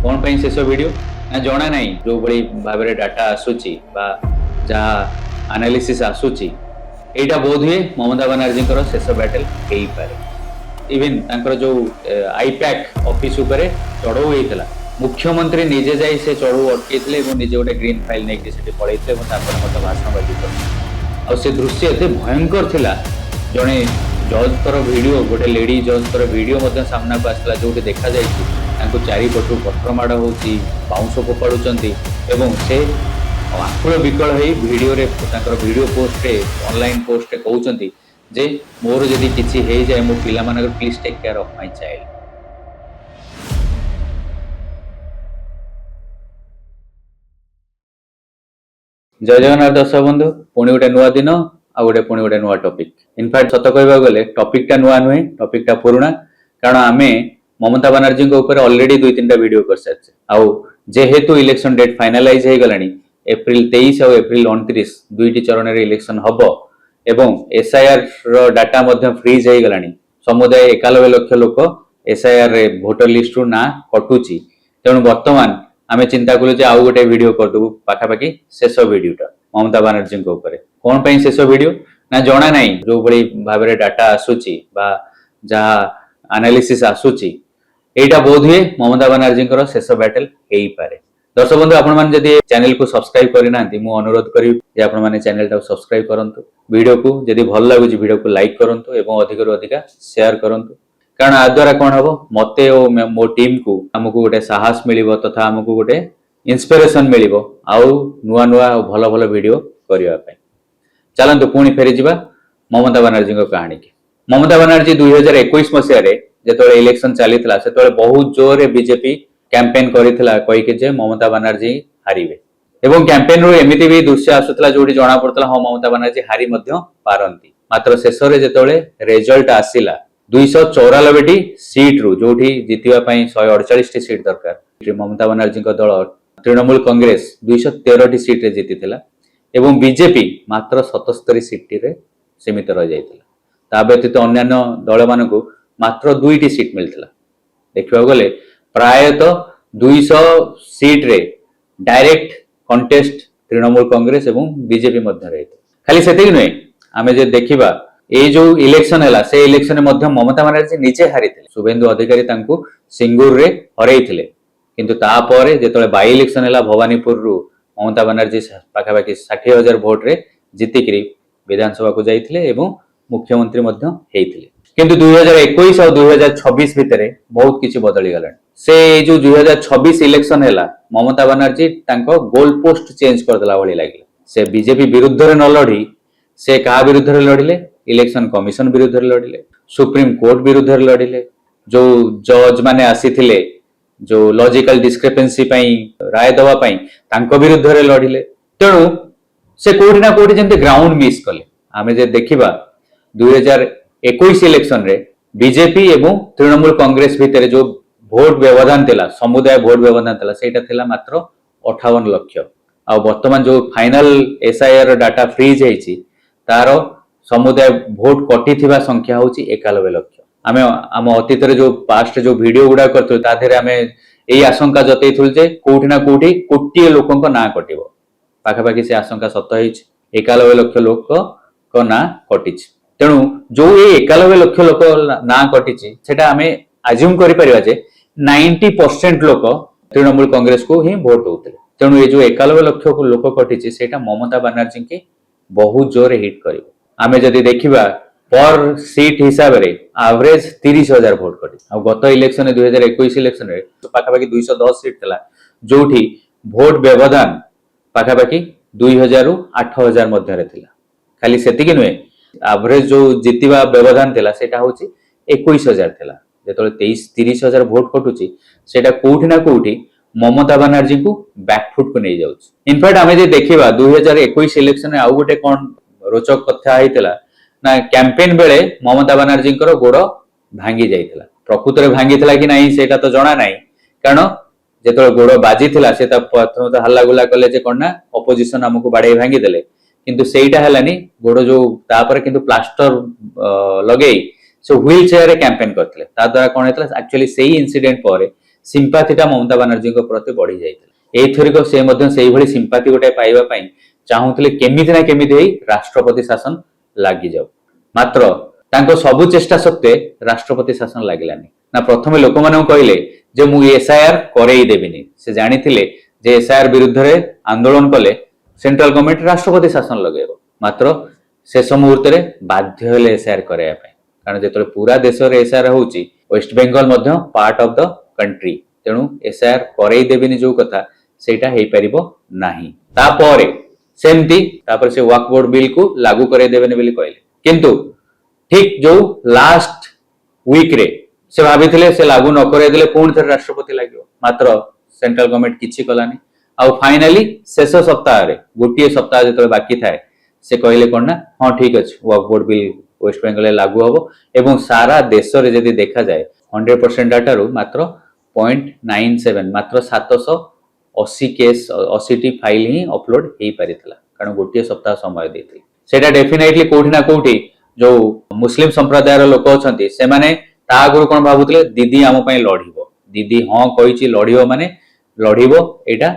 कौन पे शेष वीडियो ना जना ना जो भाव में डाटा आसूची जहाँ एनालिसिस आसूची यहाँ बोध हुए ममता बनर्जी शेष बैटल हो पारे। इवन जो आईपैक ऑफिस उपरे चढ़ऊ होता मुख्यमंत्री निजे जाई से चढ़ऊ अटकई निजे गोटे ग्रीन फाइल नहीं पलैते भाषण बाजी से दृश्य एत भयंकर थिला। जड़े जज तर वीडियो गोटे लेडी जज तर वीडियो सामना को आसला जो देखा चारिपटू पथर माड़ हो बाउंश फोपाड़ुंट से आकुल विकल हो वीडियो पोस्ट ऑनलाइन पोस्ट कहते जे मोर जदि किसी हो जाए मो पिला मानकर please take care of my child. जय जगन्नाथ दर्शक बंधु पुणी गोटे नुआ दिन आ गोटे पुणी गोटे नुआ टॉपिक। इनफैक्ट सत कहबा गले टॉपिक टा नुआ नुहे टॉपिक टा पुराना कारण आमे ममता बनर्जी ऊपर ऑलरेडी 2-3टा वीडियो कर सारछे। आउ जेहेतु इलेक्शन डेट फाइनलाइज हो गलानी एप्रिल 23 और एप्रिल 29 दुईटी चरण रे इलेक्शन हबो एवं एसआईआर रो डाटा मध्य फ्रीज हो गलानी। समुदाय 91 लाख लोक एसआईआर रे वोटर लिस्ट रु ना कटुची। तेणु वर्तमान आमे चिंता कलु जे आउ गोटे वीडियो कर दबु पाखापाखि शेष वीडियोटा ममता बनर्जी ऊपर। कौन पे शेष वीडियो ना जना ना जो भाव में डाटा आसूची जहाँ एनालिसिस आसूची यहाँ बोध हुए ममता बनर्जी शेष बैटल हो पारे। दर्शक बंधु आपण मैंने जब चैनल को सब्सक्राइब करना मु अनुरोध करी आपने चैनल टाइम सब्सक्राइब करूँ। वीडियो को जब भल लगुच वीडियो को लाइक करूँ और अधिक अधिक शेयर करूँ कारण आ द्वारा कौन हम मते और मो टीम को आमको गोटे साहस मिल तथा आमको गोटे इंस्पिरेशन मिल आउ नुआ नुआ भल भल वीडियो करने। चलतु पुणी फेरी जा ममता बनर्जी कहानी की। ममता बनर्जी 2021 मसीह जो इलेक्शन चली से बहुत जोर बीजेपी कैंपेन करथिला कहीकि जे ममता बनर्जी हारिबे एवं कैंपेन रो एमिति भी दृश्य आसुतला जोडी जणा पड़तला हाँ ममता बनर्जी हारी मध्य पारंती। मात्र शेष रे जेतोले रिजल्ट आसिला 294 सीट रु जोठी जितिबा पई 148 सीट दरकार ममता बनर्जी दल तृणमूल कांग्रेस 213 सीट रे जीतिथिला एवं बीजेपी मात्र 77 सीट रे सीमित रह जाइथिला। ता व्यतीत अन्यान्य दल मानकु मात्र 2टी सीट मिलथिला। देखिबा गले प्रायतः 200 सीट रे डायरेक्ट कंटेस्ट तृणमूल कांग्रेस एवं बीजेपी मध्य रही। खाली सेतिक नुहे आमे जे देखिबा ए जो इलेक्शन हैला से इलेक्शन मध्य ममता बनर्जी निजे हारिथिले। शुभेंदु अधिकारी तांकु सिंगूर रे हरैथिले किंतु तापरे जेतले बाई इलेक्शन हैला भवानीपुर रु ममता बनर्जी पाखापाखि 60,000 भोट रे जीतिकरी विधानसभा को जाइथिले एवं मुख्यमंत्री मध्य हेइथिले। किंतु 2021 और 2026 भितर बहुत किसी बदली गलानी। से जो 2026 इलेक्शन हैला ममता बनर्जी तांको गोल पोस्ट चेंज कर देला भली लागिला। से बीजेपी विरुद्ध रे न लड़ी से कहा विरुद्ध रे लड़िले इलेक्शन कमिशन विरुद्ध रे लड़िले सुप्रीम कोर्ट विरुद्ध रे लड़िले जो जज माने आसीथिले जो लॉजिकल डिस्क्रिपेंसी पई राय दवा पई तांको विरुद्ध रे लड़िले। तेणु से कोठी ना कोठी जेंते ग्राउंड मिस कले। आमे जे देखिबा 2021 इलेक्शन रे बीजेपी एवं तृणमूल कांग्रेस भितर जो भोट व्यवधान थिला समुदाय भोट व्यवधान थिला सेटा थिला मात्र 58 लाख आ वर्तमान जो फाइनल एसआईआर डाटा फ्रीज हेची तार समुदाय भोट कटी थिबा संख्या होची 91 लाख। आमे आम अतीत जो पास्ट जो वीडियो गुडा करथु ता धेरे आमे एई आशंका जतैथुल जे कोठी ना कोठी कोटी लोकंक ना कटिबो पाखापाखि से आशंका सत हेची 91 लाख लोक को ना कटिछि। तेणु जो ये 91 लाख लोक ना कटिछि सेटा आमे अज्यूम करि परिबा जे 90% लोक तृणमूल कांग्रेस को ही भोट होते। तेणु ये जो 91 लाख लोक कटिछि सेटा ममता बनर्जी के बहुत जोर हिट करिवो। आमे जदि देखिबा पर सीट हिसाब रे एवरेज 30,000 भोट कटि आ गत इलेक्शन 2021 इलेक्शन रे पाखापाखि 210 सीट थला जोठी भोट व्यवधान पाखापाखि 2000 रु 8000 मध्य रे थिला। खाली सेतिकी नुहे एवरेज जो जितिबा व्यवधान थिला सेटा होची 21,000 थिला। जेतले 30,000 भोट कटुची सेटा कोठी ना कोठी ममता बनर्जी को बैकफुट को नहीं जाउछ। इनफैक्ट आमे जे देखिबा 2021 इलेक्शन रे आउ गोटे कोन रोचक कथा आइतला ना कैंपेन बेले ममता बनर्जी गोड़ भांगी जाइतला। प्रकृत रे भांगी थिला कि नहीं सेटा तो जणा नहीं कारण जेतले गोड़ बाजी थिला से प्रथम हल्ला गुला कले जे कोन ना ऑपोजिशन हमको बाडे भांगी देले किंतु सेटा हलानी गोड़ जो तापर किंतु प्लास्टर लगेई से व्हील चेयर रे कैंपेन करथिले ता द्वारा कोन हेतला एक्चुअली सेही इंसिडेंट परे सिंपाथीटा ममता बानर्जी प्रति बढ़ी जाइଥିଲା। एथरिक से मध्य सेही भली सिंपाथी गोटे पाइबा पई चाहूतले केमिति ना केमिति होई राष्ट्रपति शासन लागि जाऊ। मात्र तांको सबु चेष्टा सत्वे राष्ट्रपति शासन लागिलानी ना। प्रथमे लोक मानन कहले जे मु एसआईआर करेई देबिनी। से जानिथिले जे एसआईआर विरुद्ध रे आंदोलन कले सेंट्रल गवर्नमेंट राष्ट्रपति शासन लगेबो। मात्र शेष मुहूर्त रे बाध्य हेले एसआईआर करेया पई, कारण जेतले पूरा देश रे एसआईआर होउची वेस्ट बेंगल मध्य पार्ट ऑफ द कंट्री, तेणु एसआईआर करेई देबिनी जो कथा सेटा हेई परिबो नाही। तापरे सेमती तापर से वक्फ बोर्ड बिल को लागू करे देबेनी बोली कहले, किंतु ठीक जो लास्ट वीक रे से भाबिथिले से लागू न करे देले पूर्ण थर राष्ट्रपति लागियो। मात्र सेंट्रल गवर्नमेंट किछि कलानी। आ फाइनली शेष सप्ताह रे गोटिए सप्ताह जेतले बाकी थाए से कहले कोन ना हां ठीक अछि वक्फ बोर्ड बिल वेस्ट बेंगल लागू हबो एवं सारा देश रे यदि देखा जाए 100% डाटा रो मात्र 0.97 मात्र 780 केस 80 टी फाइल ही अपलोड हेई परितला, कारण गोटिए सप्ताह समय देथि। सेटा डेफिनेटली कोठी ना कोठी जो मुस्लिम संप्रदाय रो लोक अछंती से माने ता आगु कोन भाबुतले दीदी आम पई लढिबो, दीदी हां कहिछि लढिबो माने लढिबो एटा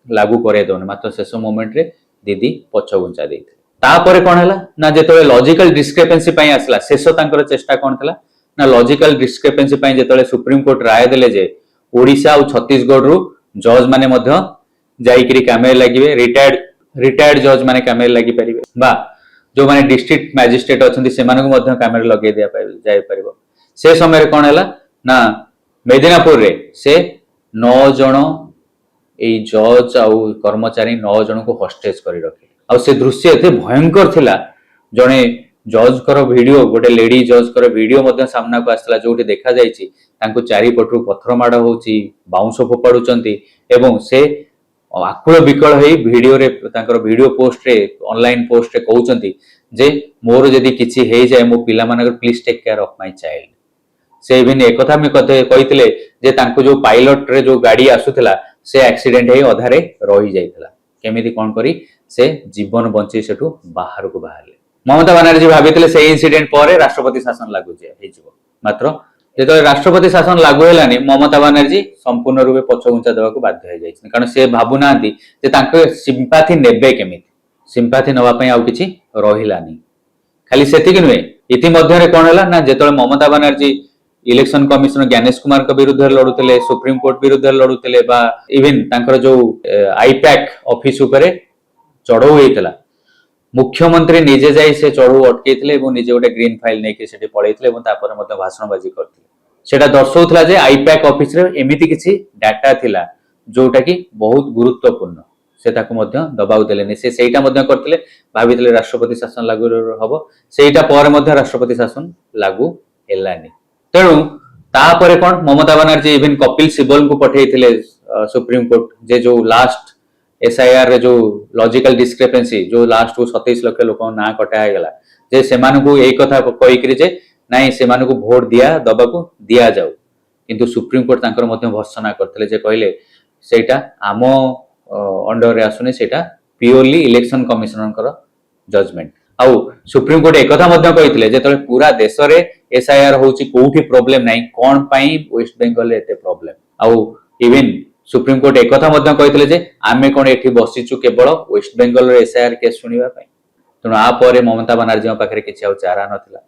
लागू करे दोन। मात्र शेष मोमेंट रे दीदी पछ गुंचा देथि। तापरे कोन हला ना जेतले लॉजिकल डिस्क्रिपेंसी पई आसला शेष तांकर चेष्टा कोन थला ना लॉजिकल डिस्क्रिपेंसी पई जेतले सुप्रीम कोर्ट राय देले जे ओडिशा और छत्तीसगढ़ रु जज माने मध्य जाईकरी कामे लागिबे, रिटायर्ड जज माने कामे लागि परिबे बा जो माने डिस्ट्रिक्ट मैजिस्ट्रेट अछंती से मानको मध्य कामे लगे दिया जाय परिबो। से समय रे कोन हला ना मेदिनापुर रे से 9 जण ए जज आ कर्मचारी 9 जण को हॉस्टेज करी रखे। आ से दृश्य एते भयंकर थिला, जणे जज कर वीडियो गोटे लेडी जज कर वीडियो मध्य सामना को आसला जोटे देखा जायछि तांको चारि पटरु पत्थर माड होउछि, बाउंस फोपाडुचंती एवं से आकुल विकल होई वीडियो रे तांकर वीडियो पोस्ट रे ऑनलाइन पोस्ट रे कहउचंती जे मोर जदी किछि हेइ जाय मो पिला मानकर please take care of my child. से इवन एक कथा में कहितले जे तांको जो पायलट रे जो गाड़ी आसुथला से एक्सीडेंट हेइ अधारे रही जाइतला, केमिति कोन करी से जीवन बंची सेठु बाहर को बाहरले। ममता बनर्जी भाबितले से इंसिडेंट पर राष्ट्रपति शासन लागू हेजिबो। मात्र जेतले राष्ट्रपति शासन लागू हेलानी ममता बनर्जी संपूर्ण रूपे पछगुंचा देबा को बाध्य हो जाइछन, कारण से भाबु नांती जे तांको सिंपैथी नेबे केमिति। सिंपैथी नवा पई आउ किछि रहिलानी। खाली सेति कि नुए इति मध्य रे कोन हला ना जेतले ममता बनर्जी इलेक्शन कमिशनर ज्ञानेश कुमार के विरुद्ध लड़ुतले, सुप्रीम कोर्ट विरुद्ध लड़ुतले बा इवन तांकर जो आईपैक ऑफिस उपरे चढ़ऊ हेतला, मुख्यमंत्री निजे जाई से चढ़ऊ अटकेइतले एवं निजे गोटे ग्रीन फाइल नेके सेठी पळेइतले एवं तापर मते भाषणबाजी करथिले। सेटा दर्शौतला जे आईपैक ऑफिस रे एमिति किछि डाटा थिला जोटा कि बहुत गुरुत्वपूर्ण, से ताकू मध्य दबाव देलेनी। से सेटा मध्य करथिले, भाबितले राष्ट्रपति शासन लागू हबो, सेटा पर मध्य राष्ट्रपति शासन लागू हेलानी। तेणु तापरे कोन ममता बनर्जी इवन कपिल सिब्बल को पठेइथिले सुप्रीम कोर्ट जे जो लास्ट एसआईआर रे जो लॉजिकल डिस्क्रिपेंसी जो लास्ट को 27 लाख लोक ना कटा गला जे सेमान को एक कथा कहि करी जे नाही सेमान को वोट दिया दबा को दिया जाऊ, किंतु सुप्रीम कोर्ट तांकर मध्य भर्सना करथिले जे कहले सेटा आम अंडर रे आसुनी, सेटा प्योरली इलेक्शन कमिशनर जजमेंट। आउ सुप्रीम कोर्ट एक कथा मध्य कहिथिले जेतले पूरा देश रे एसआईआर होउची कोउठी प्रॉब्लम नाही, कोन पई वेस्ट बेंगल एते प्रॉब्लम। आउ इवन सुप्रीम कोर्ट एक कथा मध्य कहिथिले जे आमे कोन एठी बसिचु केवल वेस्ट बेंगल रे एसआईआर केस सुनिबा पई। तनो आ परे ममता बनर्जी पाखरे किछि आउ चारा नथिला।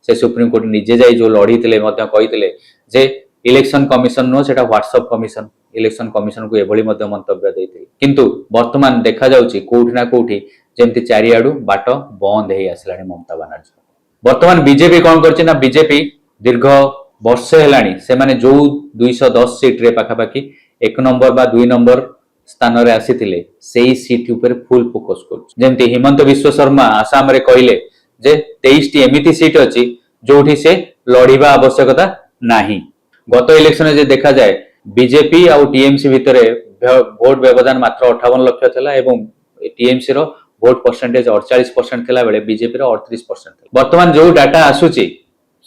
से सुप्रीम कोर्ट निजे जाई जो लढिथिले मध्य कहिथिले जे इलेक्शन कमिशन नो सेटा व्हाट्सएप कमिशन, इलेक्शन कमिशन को एभली मध्य मंतव्य दैथिले। किंतु वर्तमान देखा जाउची कोउठी ना कोउठी जेमति चारियाडू बाट बंद हेई आसलानी ममता बनर्जी। वर्तमान बीजेपी कोन करछि ना बीजेपी दीर्घ वर्ष हेलानी से माने जो 210 सीट रे पाखापाखी 1 नंबर बा 2 नंबर स्थान रे आसीथिले सेही सीट ऊपर फुल फोकस करछि। जेमति हिमंत विश्व शर्मा आसाम रे कहिले जे 23 टी एमिति सीट अछि जोठी से लढिबा आवश्यकता नाही। गत इलेक्शन जे देखा जाए बीजेपी और टीएमसी भितरे वोट व्यवधान मात्र 58 लाख थिला एवं टीएमसी रो वोट परसेंटेज 48% थिला बेले बीजेपी रो 38% थिला। वर्तमान जो डाटा आसुची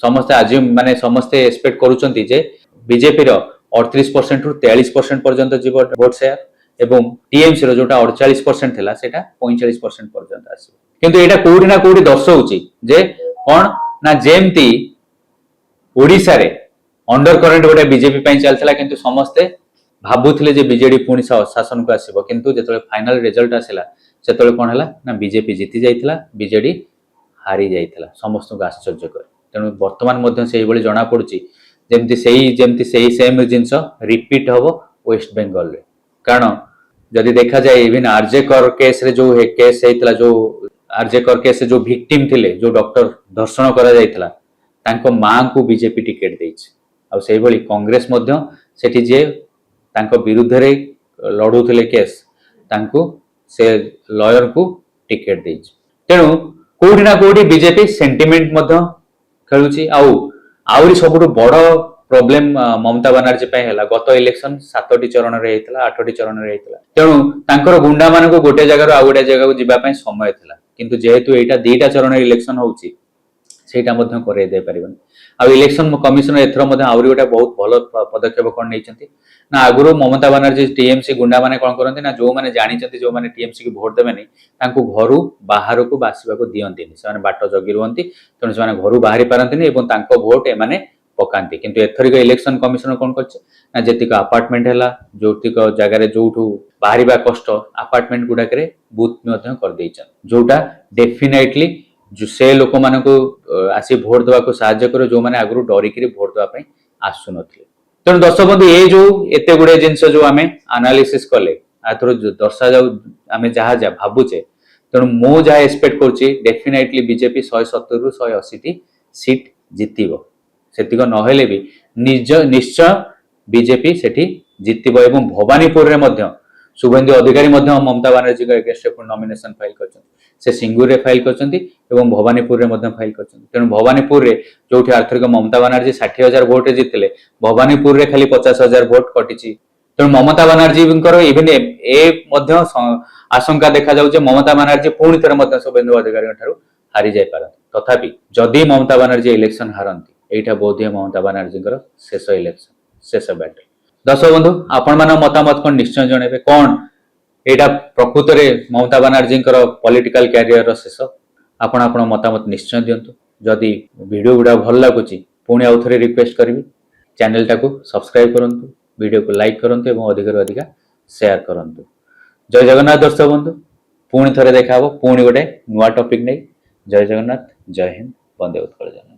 समस्त आज माने समस्त एक्सपेक्ट करूचंती जे बीजेपी रो 38% रु 43% पर्यंत जीव वोट शेयर एवं टीएमसी रो जोटा 48% थिला सेटा 45% पर्यंत आसी। किंतु एटा कोडी ना कोडी दर्शौची जे कोन ना जेमती ओडिसा रे अंडर करेंट गोटे बीजेपी चलता किंतु समस्ते भाबुले जे बीजेडी पुणी शासन को आसो किंतु जो फाइनल रिजल्ट आसला से कौन है ना बीजेपी जीति जाइए बीजेडी हारी जाइए समस्त को आश्चर्य कर तेणु बर्तमान से जना पड़ी जमती सेम जिनस रिपीट हम वेस्ट बेंगल रे कारण जदि देखा जाए इवन आरजे कर केस रे जो केस होता जो आरजे कर केस जो विक्टिम थिले जो डॉक्टर धर्षण करा जाइतला तांको मां को बीजेपी टिकेट देइछ आ सेही भली कांग्रेस मध्य सेठी जे तांको विरुद्ध रे लड़ुथिले केस तांको से लॉयर को टिकेट देइछ तेणु कोठी ना कोठी बीजेपी सेंटिमेंट मध्य खेलुची आउरी सबुठु बड़ प्रोब्लेम ममता बनर्जी पे है गत इलेक्शन 7टी चरण रे हेतला 8टी चरण रे हेतला तेणु तांकर गुंडा मान को गोटे जगह आ गोटे जगह को जीवा पई समय थिला किंतु जेहेतु एटा 2टा चरण इलेक्शन होउची सेटा मध्य करे दे परिबन आ इलेक्शन कमिशनर एथरो मध्य आउरी गोटे बहुत भलो पदक्षेप कोन नैचंती ना आगुरो ममता बनर्जी टीएमसी गुंडा माने कोन करंती ना जो माने जानि चंती जो माने टीएमसी की वोट देबेनी तांको घरु बाहर को बासिबा को दियंतीनी से माने बाट जगी रहंती तेणु से माने घरु बाहरी पारंतीनी एवं तांको वोट ए माने पकांती किंतु एथरिक इलेक्शन कमिशनर कोन करछ ना जेतिक अपार्टमेंट हैला जोतिक जगह रे जोठू बाहरीबा कष्ट अपार्टमेंट गुडा करे बूथ मध्य कर देइछन जोटा डेफिनेटली जो से लोक मान को आसी वोट देवा को सहायता करे जो माने आगु डरिकी वोट देवा पई आसु नथिले तेणु दर्शक बंधु ये जो एते गुडे जिनस जो आमे एनालिसिस कले आथरो दर्शा जाऊ आमे जहा जा भाबुचे तेणु मो जहा एक्सपेक्ट करछि डेफिनेटली बीजेपी 170 रु 180 टी सीट जितिबो सेतिक नहेले भी निश्चय बीजेपी सेठी जितिबो एवं भवानीपुर रे मध्य शुभेंदु अधिकारी मध्य ममता बनर्जी को एगेंस्ट नॉमिनेशन फाइल करछन से सिंगूर रे फाइल करछन एवं भवानीपुर रे मध्य फाइल करछन तेणु भवानीपुर रे जोठी आर्थिक ममता बनर्जी 60,000 वोट जितले भवानीपुर रे खाली 50,000 वोट कटिछि तेणु ममता बनर्जी इवन ए मध्य आशंका देखा जाउचे ममता बनर्जी पुणी थरे मध्य शुभेंदु अधिकारी ठारू हारी जाय पारन तथापि जदि ममता बनर्जी इलेक्शन हारंती एटा बोधे ममता बनर्जी शेष इलेक्शन शेष बैटल दर्शक बंधु आपण मान मतामत कौन निश्चय जणेबे कौन एटा प्रकृत रे ममता बनर्जी पॉलिटिकल कैरियर शेष आपण आपण मतामत निश्चय दियंतु जदि वीडियो गुडा भल लागुची पुणी आउ थरे रिक्वेस्ट करबी चैनल टाको सब्सक्राइब करंतु वीडियो को लाइक करंतु एवं अधिक ରୁ अधिक शेयर करंतु जय जगन्नाथ दर्शक बंधु पुणी थरे देखाबो पुणी गोटे नुवा टॉपिक नै जय जगन्नाथ जय हिंद वंदे उत्कल।